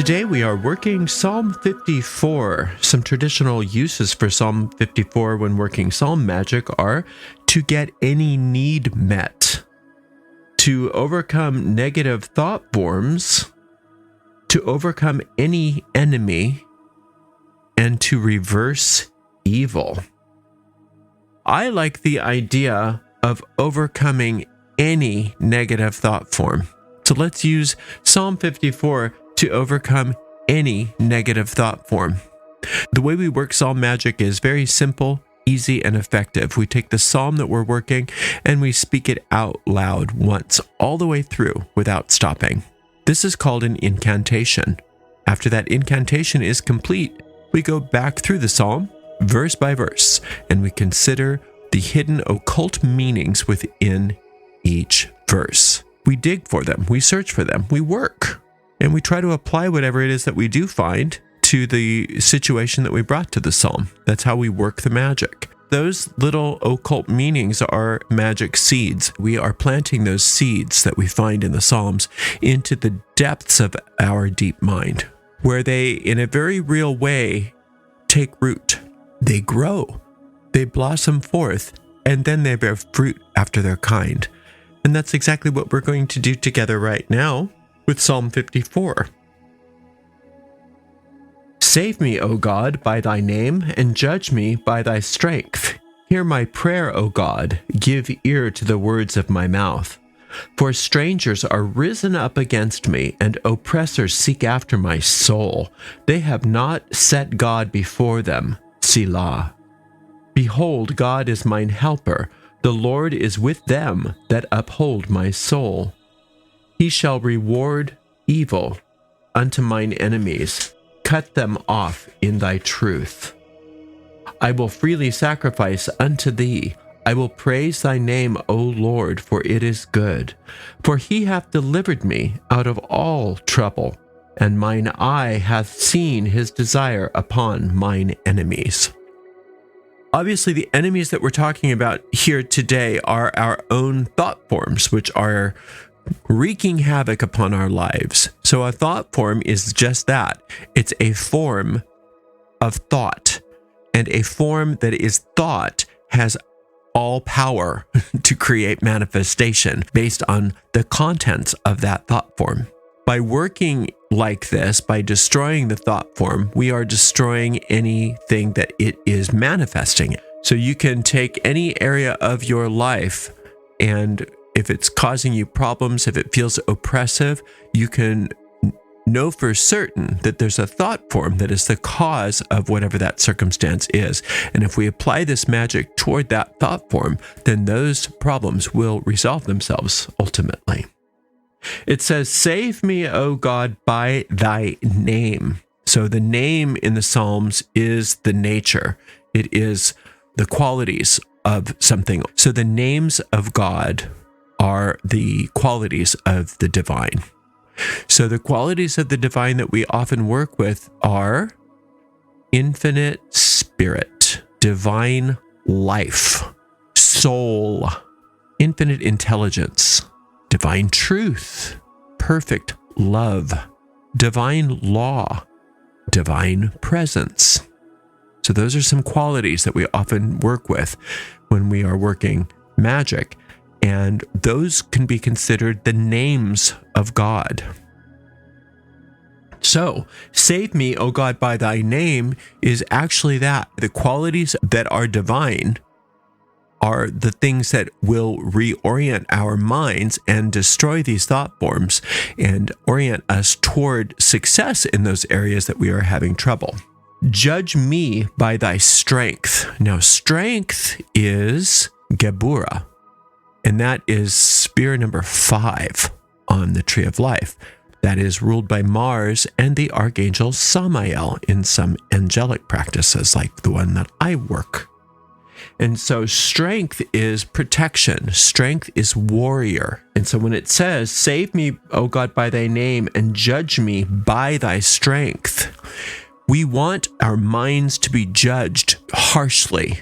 Today we are working Psalm 54. Some traditional uses for Psalm 54 when working Psalm magic are to get any need met, to overcome negative thought forms, to overcome any enemy, and to reverse evil. I like the idea of overcoming any negative thought form. So let's use Psalm 54 to overcome any negative thought form. The way we work Psalm magic is very simple, easy, and effective. We take the psalm that we're working and we speak it out loud once, all the way through without stopping. This is called an incantation. After that incantation is complete, we go back through the psalm, verse by verse, and we consider the hidden occult meanings within each verse. We dig for them, we search for them, we work. And we try to apply whatever it is that we do find to the situation that we brought to the psalm. That's how we work the magic. Those little occult meanings are magic seeds. We are planting those seeds that we find in the psalms into the depths of our deep mind, where they, in a very real way, take root. They grow, they blossom forth, and then they bear fruit after their kind. And that's exactly what we're going to do together right now with Psalm 54. Save me, O God, by thy name, and judge me by thy strength. Hear my prayer, O God. Give ear to the words of my mouth. For strangers are risen up against me, and oppressors seek after my soul. They have not set God before them. Selah. Behold, God is mine helper. The Lord is with them that uphold my soul. He shall reward evil unto mine enemies. Cut them off in thy truth. I will freely sacrifice unto thee. I will praise thy name, O Lord, for it is good. For he hath delivered me out of all trouble, and mine eye hath seen his desire upon mine enemies. Obviously, the enemies that we're talking about here today are our own thought forms, which are wreaking havoc upon our lives. So a thought form is just that. It's a form of thought. And a form that is thought has all power to create manifestation based on the contents of that thought form. By working like this, by destroying the thought form, we are destroying anything that it is manifesting. So you can take any area of your life, and if it's causing you problems, if it feels oppressive, you can know for certain that there's a thought form that is the cause of whatever that circumstance is. And if we apply this magic toward that thought form, then those problems will resolve themselves ultimately. It says, save me, O God, by thy name. So the name in the Psalms is the nature. It is the qualities of something. So the names of God are the qualities of the divine. So the qualities of the divine that we often work with are infinite spirit, divine life, soul, infinite intelligence, divine truth, perfect love, divine law, divine presence. So those are some qualities that we often work with when we are working magic. And those can be considered the names of God. So, save me, O God, by thy name is actually that. The qualities that are divine are the things that will reorient our minds and destroy these thought forms and orient us toward success in those areas that we are having trouble. Judge me by thy strength. Now, strength is Gebura. And that is spear number 5 on the Tree of Life. That is ruled by Mars and the Archangel Samael in some angelic practices like the one that I work. And so strength is protection. Strength is warrior. And so when it says, save me, O God, by thy name, and judge me by thy strength, we want our minds to be judged harshly.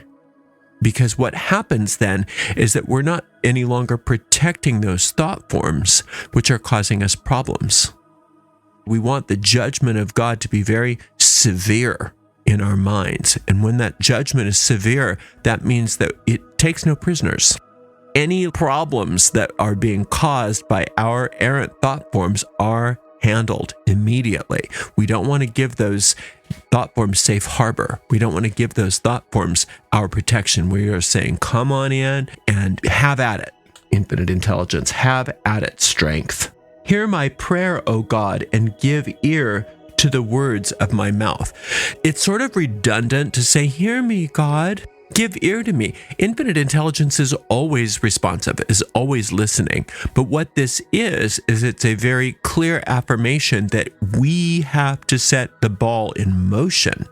Because what happens then is that we're not any longer protecting those thought forms which are causing us problems. We want the judgment of God to be very severe in our minds. And when that judgment is severe, that means that it takes no prisoners. Any problems that are being caused by our errant thought forms are handled immediately. We don't want to give those thought forms safe harbor. We don't want to give those thought forms our protection. We are saying, come on in and have at it, infinite intelligence. Have at it, strength. Hear my prayer, O God, and give ear to the words of my mouth. It's sort of redundant to say, hear me, God. Give ear to me. Infinite intelligence is always responsive, is always listening. But what this is it's a very clear affirmation that we have to set the ball in motion.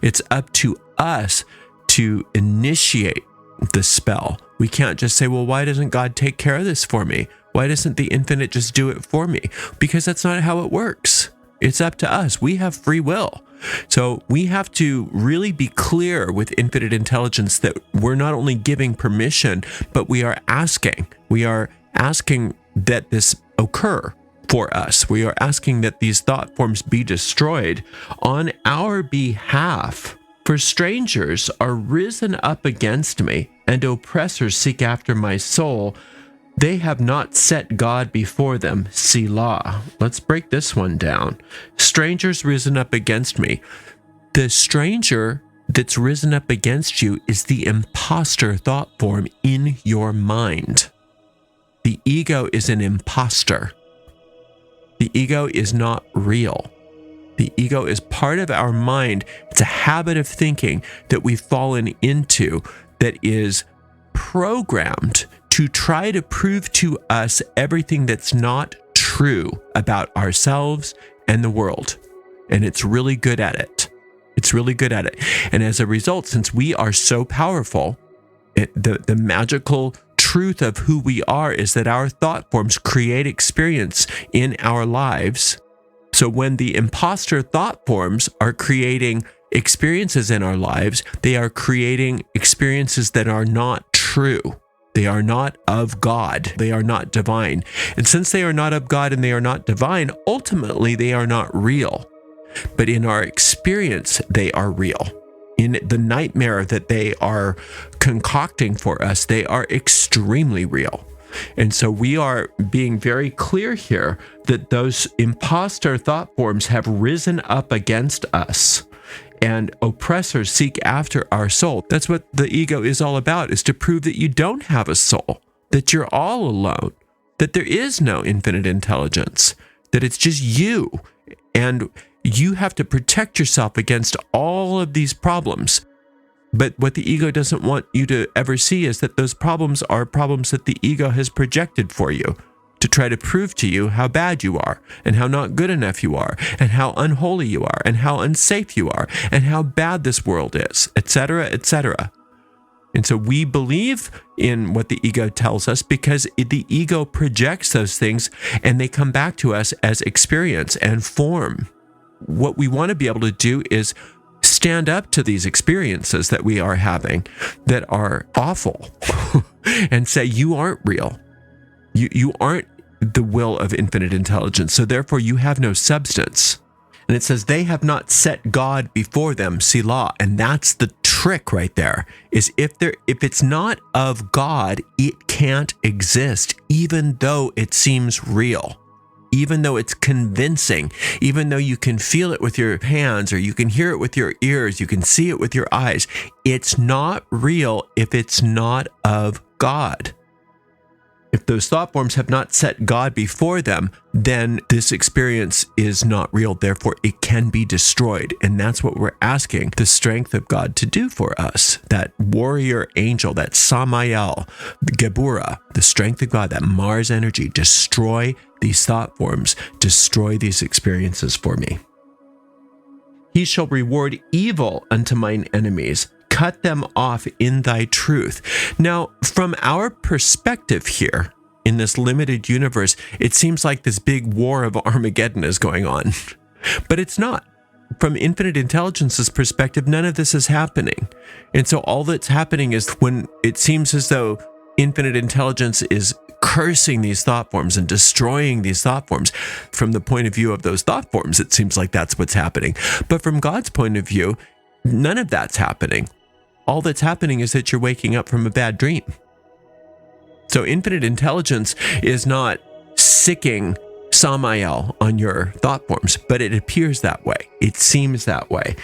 It's up to us to initiate the spell. We can't just say, well, why doesn't God take care of this for me? Why doesn't the infinite just do it for me? Because that's not how it works. It's up to us. We have free will. So we have to really be clear with infinite intelligence that we're not only giving permission, but we are asking. We are asking that this occur for us. We are asking that these thought forms be destroyed on our behalf. For strangers are risen up against me, and oppressors seek after my soul. They have not set God before them, Selah. Let's break this one down. Strangers risen up against me. The stranger that's risen up against you is the imposter thought form in your mind. The ego is an imposter. The ego is not real. The ego is part of our mind. It's a habit of thinking that we've fallen into that is programmed to try to prove to us everything that's not true about ourselves and the world. And it's really good at it. It's really good at it. And as a result, since we are so powerful, the magical truth of who we are is that our thought forms create experience in our lives. So when the imposter thought forms are creating experiences in our lives, they are creating experiences that are not true. They are not of God. They are not divine. And since they are not of God and they are not divine, ultimately they are not real. But in our experience, they are real. In the nightmare that they are concocting for us, they are extremely real. And so we are being very clear here that those imposter thought forms have risen up against us. And oppressors seek after our soul. That's what the ego is all about, is to prove that you don't have a soul, that you're all alone, that there is no infinite intelligence, that it's just you. And you have to protect yourself against all of these problems. But what the ego doesn't want you to ever see is that those problems are problems that the ego has projected for you, to try to prove to you how bad you are, and how not good enough you are, and how unholy you are, and how unsafe you are, and how bad this world is, etc., etc. And so we believe in what the ego tells us because the ego projects those things, and they come back to us as experience and form. What we want to be able to do is stand up to these experiences that we are having that are awful and say, you aren't real. You aren't the will of infinite intelligence, so therefore you have no substance. And it says, they have not set God before them, Selah. And that's the trick right there, is if it's not of God, it can't exist, even though it seems real, even though it's convincing, even though you can feel it with your hands, or you can hear it with your ears, you can see it with your eyes. It's not real if it's not of God. If those thought forms have not set God before them, then this experience is not real. Therefore, it can be destroyed. And that's what we're asking the strength of God to do for us. That warrior angel, that Samael, the Gebura, the strength of God, that Mars energy, destroy these thought forms, destroy these experiences for me. He shall reward evil unto mine enemies. Cut them off in thy truth. Now, from our perspective here, in this limited universe, it seems like this big war of Armageddon is going on. But it's not. From infinite intelligence's perspective, none of this is happening. And so all that's happening is when it seems as though infinite intelligence is cursing these thought forms and destroying these thought forms. From the point of view of those thought forms, it seems like that's what's happening. But from God's point of view, none of that's happening. All that's happening is that you're waking up from a bad dream. So infinite intelligence is not sicking Samael on your thought forms, but it appears that way. It seems that way.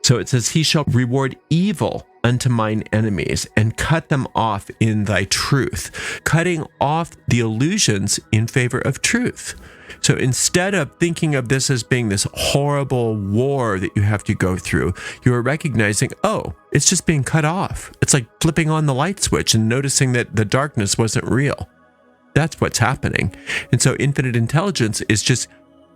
So it says, he shall reward evil unto mine enemies and cut them off in thy truth, cutting off the illusions in favor of truth. So instead of thinking of this as being this horrible war that you have to go through, you are recognizing, oh, it's just being cut off. It's like flipping on the light switch and noticing that the darkness wasn't real. That's what's happening. And so infinite intelligence is just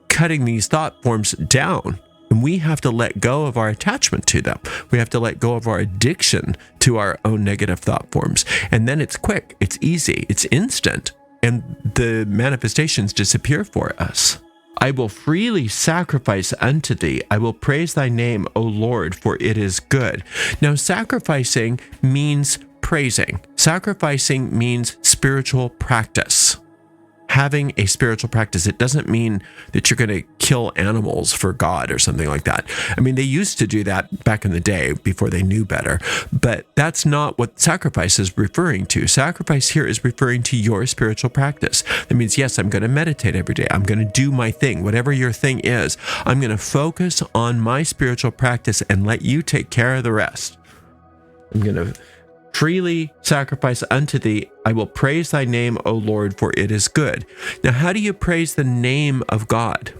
cutting these thought forms down. And we have to let go of our attachment to them. We have to let go of our addiction to our own negative thought forms. And then it's quick, it's easy, it's instant, and the manifestations disappear for us. I will freely sacrifice unto thee. I will praise thy name, O Lord, for it is good. Now, sacrificing means praising. Sacrificing means spiritual practice. Having a spiritual practice. It doesn't mean that you're going to kill animals for God or something like that. I mean, they used to do that back in the day before they knew better, but that's not what sacrifice is referring to. Sacrifice here is referring to your spiritual practice. That means, yes, I'm going to meditate every day. I'm going to do my thing, whatever your thing is. I'm going to focus on my spiritual practice and let you take care of the rest. I'm going to freely sacrifice unto thee. I will praise thy name, O Lord, for it is good. Now, how do you praise the name of God?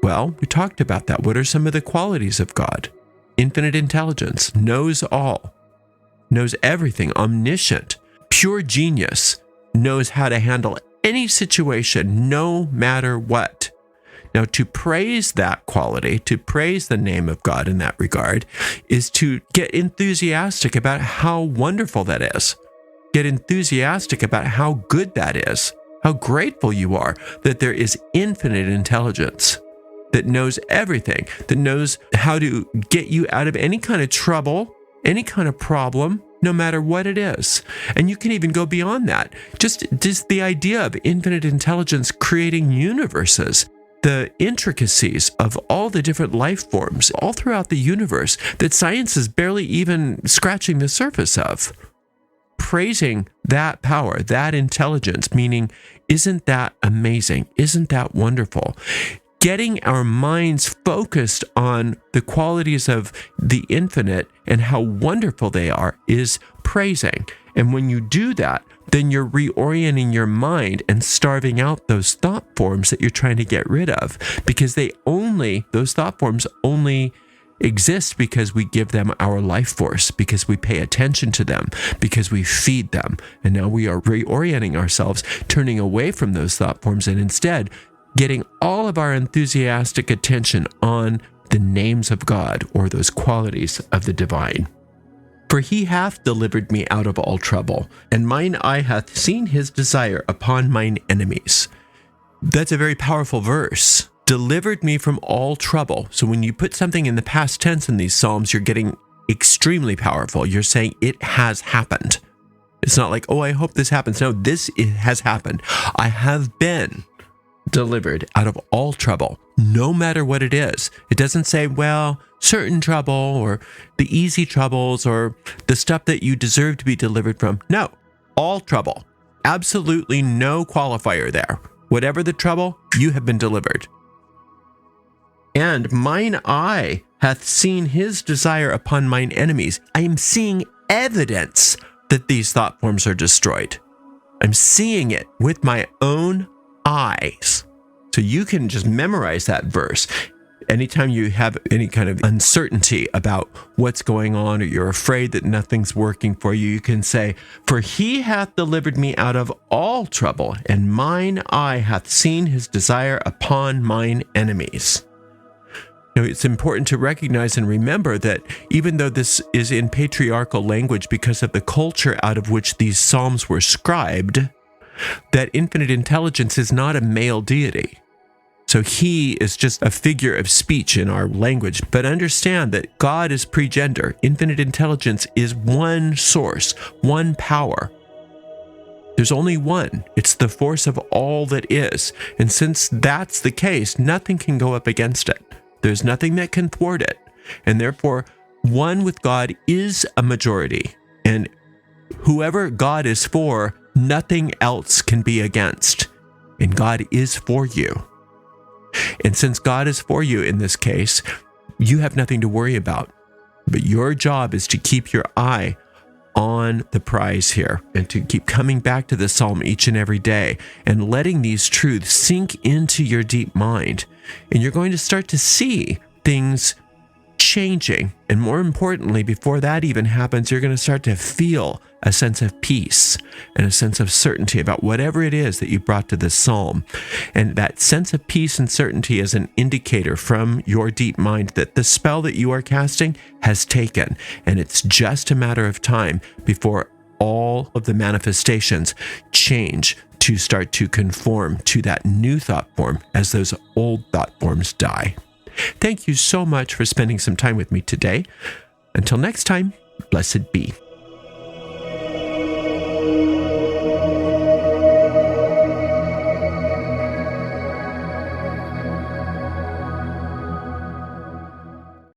Well, we talked about that. What are some of the qualities of God? Infinite intelligence, knows all, knows everything, omniscient, pure genius, knows how to handle any situation, no matter what. Now, to praise that quality, to praise the name of God in that regard, is to get enthusiastic about how wonderful that is. Get enthusiastic about how good that is, how grateful you are that there is infinite intelligence that knows everything, that knows how to get you out of any kind of trouble, any kind of problem, no matter what it is. And you can even go beyond that. Just the idea of infinite intelligence creating universes, the intricacies of all the different life forms all throughout the universe that science is barely even scratching the surface of. Praising that power, that intelligence, meaning, isn't that amazing? Isn't that wonderful? Getting our minds focused on the qualities of the infinite and how wonderful they are is praising. And when you do that, then you're reorienting your mind and starving out those thought forms that you're trying to get rid of, because those thought forms only exist because we give them our life force, because we pay attention to them, because we feed them. And now we are reorienting ourselves, turning away from those thought forms and instead getting all of our enthusiastic attention on the names of God or those qualities of the divine. For he hath delivered me out of all trouble, and mine eye hath seen his desire upon mine enemies. That's a very powerful verse. Delivered me from all trouble. So when you put something in the past tense in these Psalms, you're getting extremely powerful. You're saying it has happened. It's not like, oh, I hope this happens. No, this has happened. I have been delivered out of all trouble, no matter what it is. It doesn't say, well, certain trouble or the easy troubles or the stuff that you deserve to be delivered from. No, all trouble. Absolutely no qualifier there. Whatever the trouble, you have been delivered. And mine eye hath seen his desire upon mine enemies. I am seeing evidence that these thought forms are destroyed. I'm seeing it with my own eyes. So you can just memorize that verse. Anytime you have any kind of uncertainty about what's going on or you're afraid that nothing's working for you, you can say, for he hath delivered me out of all trouble, and mine eye hath seen his desire upon mine enemies. Now, it's important to recognize and remember that even though this is in patriarchal language because of the culture out of which these psalms were scribed, that infinite intelligence is not a male deity. So he is just a figure of speech in our language. But understand that God is pre-gender. Infinite intelligence is one source, one power There's only one. It's the force of all that is. And since that's the case, nothing can go up against it. There's nothing that can thwart it. And therefore, one with God is a majority. And whoever God is for, nothing else can be against. And God is for you. And since God is for you in this case, you have nothing to worry about. But your job is to keep your eye on the prize here and to keep coming back to the psalm each and every day and letting these truths sink into your deep mind. And you're going to start to see things changing. And more importantly, before that even happens, you're going to start to feel a sense of peace and a sense of certainty about whatever it is that you brought to this psalm. And that sense of peace and certainty is an indicator from your deep mind that the spell that you are casting has taken. And it's just a matter of time before all of the manifestations change to start to conform to that new thought form as those old thought forms die. Thank you so much for spending some time with me today. Until next time, blessed be.